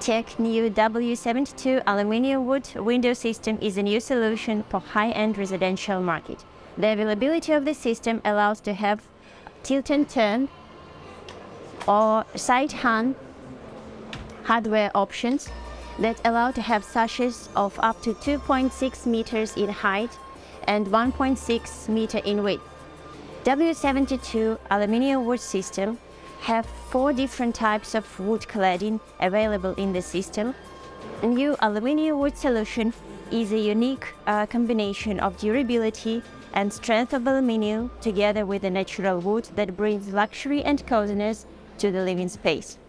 ALUTECH new W72 Alu-Wood window system is a new solution for high-end residential market. The availability of the system allows to have tilt and turn or side-hung hardware options that allow to have sashes of up to 2.6 meters in height and 1.6 meter in width. W72 Alu-Wood system have 4 different types of wood cladding available in the system. A new Alu-Wood solution is a unique combination of durability and strength of aluminium together with a natural wood that brings luxury and coziness to the living space.